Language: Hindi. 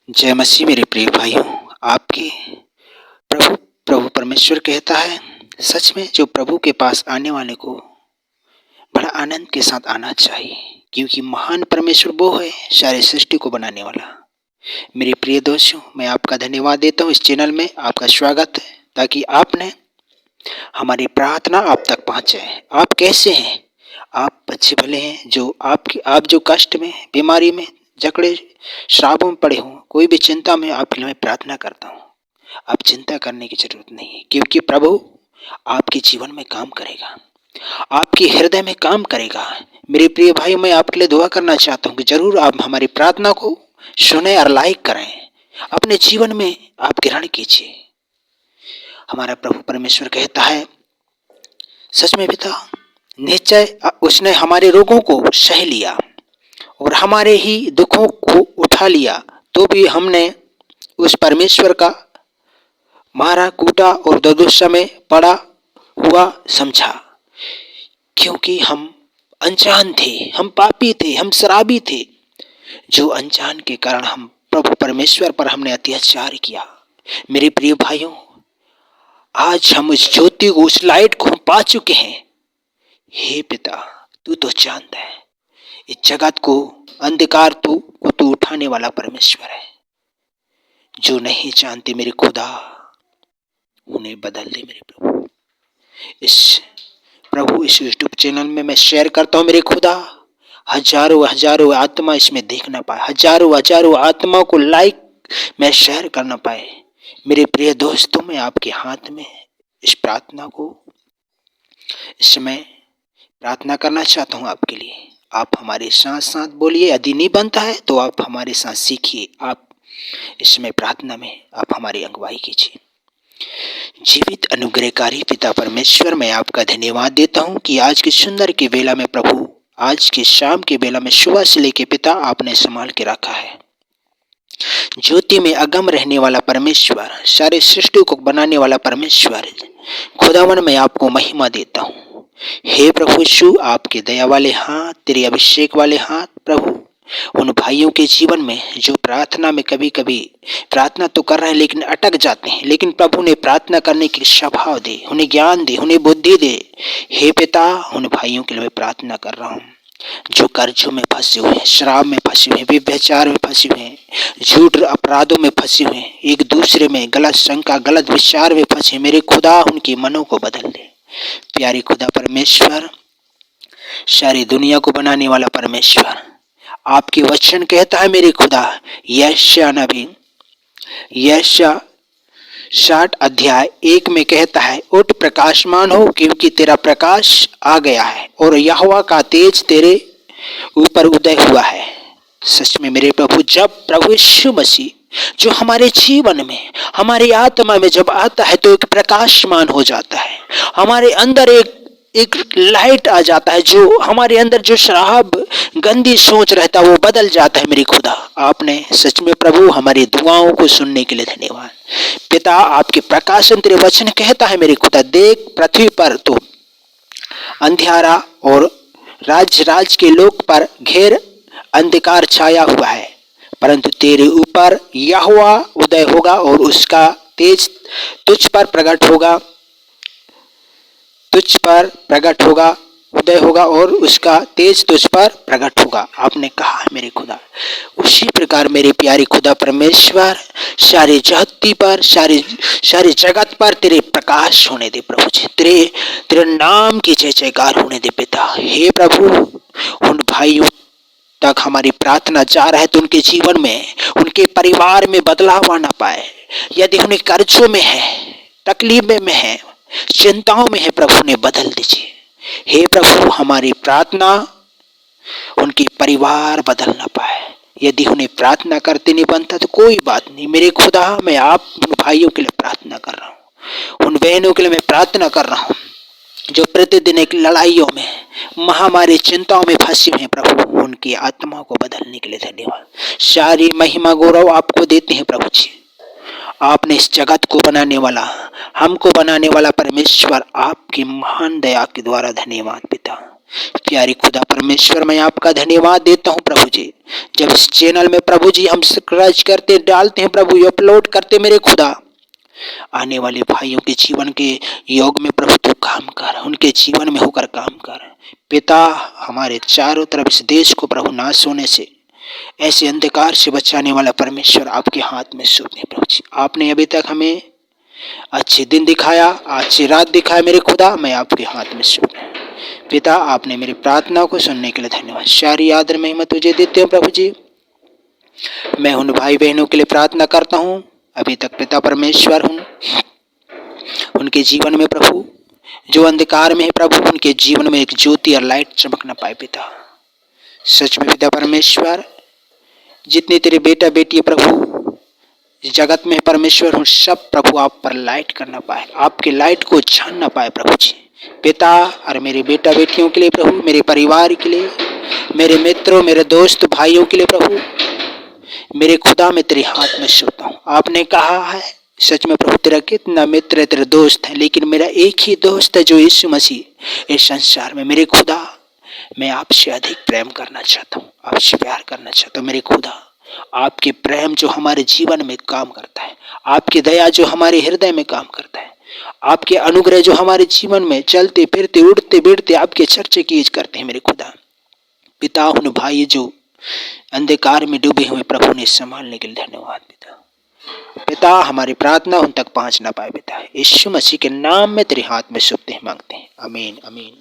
जय मसीह मेरे प्रिय भाइयों। आपके प्रभु प्रभु परमेश्वर कहता है, सच में जो प्रभु के पास आने वाले को बड़ा आनंद के साथ आना चाहिए, क्योंकि महान परमेश्वर वो है सारी सृष्टि को बनाने वाला। मेरे प्रिय दोस्तों, मैं आपका धन्यवाद देता हूँ। इस चैनल में आपका स्वागत है, ताकि आपने हमारी प्रार्थना आप तक पहुँचे। आप कैसे हैं? आप अच्छे भले हैं? आप जो कष्ट में, बीमारी में, जकड़े श्रापों में पड़े हों, कोई भी चिंता में, आपके लिए मैं प्रार्थना करता हूँ। आप चिंता करने की जरूरत नहीं है, क्योंकि प्रभु आपके जीवन में काम करेगा, आपके हृदय में काम करेगा। मेरे प्रिय भाई, मैं आपके लिए दुआ करना चाहता हूँ कि जरूर आप हमारी प्रार्थना को सुने और लाइक करें, अपने जीवन में आप ग्रहण कीजिए। हमारा प्रभु परमेश्वर कहता है, सच में पिता, निश्चय उसने हमारे रोगों को सह लिया और हमारे ही दुखों को उठा लिया, तो भी हमने उस परमेश्वर का मारा, कूटा और दुर्दशा में पड़ा हुआ समझा, क्योंकि हम अनजान थे, हम पापी थे, हम शराबी थे। जो अनजान के कारण हम प्रभु परमेश्वर पर हमने अत्याचार किया। मेरे प्रिय भाइयों, आज हम उस ज्योति को, उस लाइट को पा चुके हैं। हे पिता, तू तो जानता है, इस जगत को, अंधकार को तू उठाने वाला परमेश्वर है। जो नहीं जानते मेरे खुदा, उन्हें बदल दे मेरे प्रभु। इस यूट्यूब चैनल में मैं शेयर करता हूँ मेरे खुदा, हजारों आत्मा इसमें देख ना पाए, हजारों आत्मा को लाइक मैं शेयर कर ना पाए। मेरे प्रिय दोस्तों, मैं आपके हाथ में इस प्रार्थना को इस समय प्रार्थना करना चाहता हूँ आपके लिए। आप हमारे साथ साथ बोलिए, यदि नहीं बनता है तो आप हमारे साथ सीखिए। आप इस समय प्रार्थना में आप हमारी अगुवाई कीजिए। जीवित अनुग्रहकारी पिता परमेश्वर, मैं आपका धन्यवाद देता हूँ कि आज की सुंदर की बेला में प्रभु, आज की शाम की बेला में, सुबह से लेके पिता आपने संभाल के रखा है। ज्योति में अगम रहने वाला परमेश्वर, सारे सृष्टि को बनाने वाला परमेश्वर, खुदावन मैं आपको महिमा देता हूँ। हे प्रभु यीशु, आपके दया वाले हाथ, तेरे अभिषेक वाले हाथ प्रभु, उन भाइयों के जीवन में जो प्रार्थना में कभी कभी प्रार्थना तो कर रहे हैं लेकिन अटक जाते हैं, लेकिन प्रभु ने प्रार्थना करने की स्वभाव दे, उन्हें ज्ञान दे, उन्हें बुद्धि दे। हे पिता, उन भाइयों के लिए मैं प्रार्थना कर रहा हूँ जो कर्जों में फंसे हुए हैं, शराब में फंसे हुए हैं, व्यभिचार में फंसे हुए हैं, झूठ अपराधों में फंसे हुए हैं, एक दूसरे में गलत शंका, गलत विचार में फंसे। मेरे खुदा, उनके मनों को बदल दे। प्यारे खुदा परमेश्वर, सारी दुनिया को बनाने वाला परमेश्वर, आपके वचन कहता है मेरे खुदा, यशायाह नबी 60:1 में कहता है, उठ प्रकाशमान हो, क्योंकि तेरा प्रकाश आ गया है और यहोवा का तेज तेरे ऊपर उदय हुआ है। सच में मेरे प्रभु, जब प्रभु यीशु मसीह जो हमारे जीवन में, हमारी आत्मा में जब आता है तो एक प्रकाशमान हो जाता है, हमारे अंदर एक लाइट आ जाता है, जो हमारे अंदर जो शराब, गंदी सोच रहता है वो बदल जाता है। मेरे खुदा, आपने सच में प्रभु हमारी दुआओं को सुनने के लिए धन्यवाद। पिता, आपके प्रकाशन तेरे वचन कहता है मेरे खुदा, देख पृथ्वी पर तो अंधियारा और राज्य के लोग पर घेर अंधकार छाया हुआ है, परंतु तेरे ऊपर यहोवा उदय होगा और उसका तेज तुझ पर प्रकट होगा, उदय होगा और उसका तेज तुझ पर प्रकट होगा। आपने कहा है मेरे खुदा, उसी प्रकार मेरे प्यारे खुदा परमेश्वर, सारी जाति पर, सारी जगत पर तेरे प्रकाश होने दे प्रभु जी, तेरे नाम की जय जयकार होने दे पिता। हे प्रभु, उन भाइयों तक हमारी प्रार्थना जा रहा है तो उनके जीवन में, उनके परिवार में बदलाव आना पाए। यदि उन्हें कर्जों में है, तकलीफ में है, चिंताओं में है, प्रभु ने बदल दीजिए। हे प्रभु, हमारी प्रार्थना उनके परिवार बदल ना पाए। यदि उन्हें प्रार्थना करते नहीं बनता तो कोई बात नहीं। मेरे खुदा, मैं आप उन भाइयों के लिए प्रार्थना कर रहा हूँ, उन बहनों के लिए मैं प्रार्थना कर रहा हूँ जो प्रतिदिन एक लड़ाइयों में, महामारी, चिंताओं में फंसे हुए हैं। प्रभु, उनकी आत्मा को बदलने के लिए धन्यवाद। सारी महिमा गौरव आपको देते हैं प्रभु जी। आपने इस जगत को बनाने वाला, हमको बनाने वाला परमेश्वर, आपकी महान दया के द्वारा धन्यवाद पिता। प्यारे खुदा परमेश्वर, मैं आपका धन्यवाद देता हूँ प्रभु जी। जब इस चैनल में प्रभु जी हम सब्सक्राइब करते, डालते हैं प्रभु, अपलोड करते, मेरे खुदा आने वाले भाइयों के जीवन के योग में प्रभु तू काम कर, उनके जीवन में होकर काम कर पिता। हमारे चारों तरफ इस देश को प्रभु नाश होने से, ऐसे अंधकार से बचाने वाला परमेश्वर आपके हाथ में सौंपते हैं प्रभु जी। आपने अभी तक हमें अच्छे दिन दिखाया, अच्छी रात दिखाया, मेरे खुदा मैं आपके हाथ में सौंप रहा हूं। पिता आपने मेरी प्रार्थना को सुनने के लिए धन्यवाद। सारी आदर महिमा तुझे देते हैं प्रभु जी। मैं उन भाई बहनों के लिए प्रार्थना करता हूँ अभी तक पिता परमेश्वर हूँ, उनके जीवन में प्रभु जो अंधकार में है प्रभु, उनके जीवन में एक ज्योति और लाइट चमक न पाए पिता। सच में पिता परमेश्वर, जितने तेरे बेटा बेटी प्रभु जगत में परमेश्वर हूँ, सब प्रभु आप पर लाइट करना पाए, आपके लाइट को छान ना पाए प्रभु जी। पिता और मेरे बेटा बेटियों के लिए प्रभु, मेरे परिवार के लिए, मेरे मित्रों, मेरे दोस्त भाइयों के लिए प्रभु, मेरे खुदा मैं तेरे हाथ में सौंपता हूँ। आपने कहा है सच में प्रभु, तेरा कितना मित्र है, तेरे दोस्त है, लेकिन मेरा एक ही दोस्त है जो यीशु मसीह। इस संसार में मेरे खुदा मैं आपसे अधिक प्रेम करना चाहता हूँ, आपसे प्यार करना चाहता हूँ। मेरे खुदा आपके प्रेम जो हमारे जीवन में काम करता है, आपकी दया जो हमारे हृदय में काम करता है, आपके अनुग्रह जो हमारे जीवन में चलते फिरते उड़ते बैठते आपके चर्चे किए करते हैं मेरे खुदा। पिता उन भाई जो अंधकार में डूबे हुए प्रभु ने संभालने के लिए धन्यवाद पिता। पिता हमारी प्रार्थना उन तक पहुंच ना पाए पिता, यीशु मसीह के नाम में तेरे हाथ में सौंपते हैं, मांगते हैं, आमीन आमीन।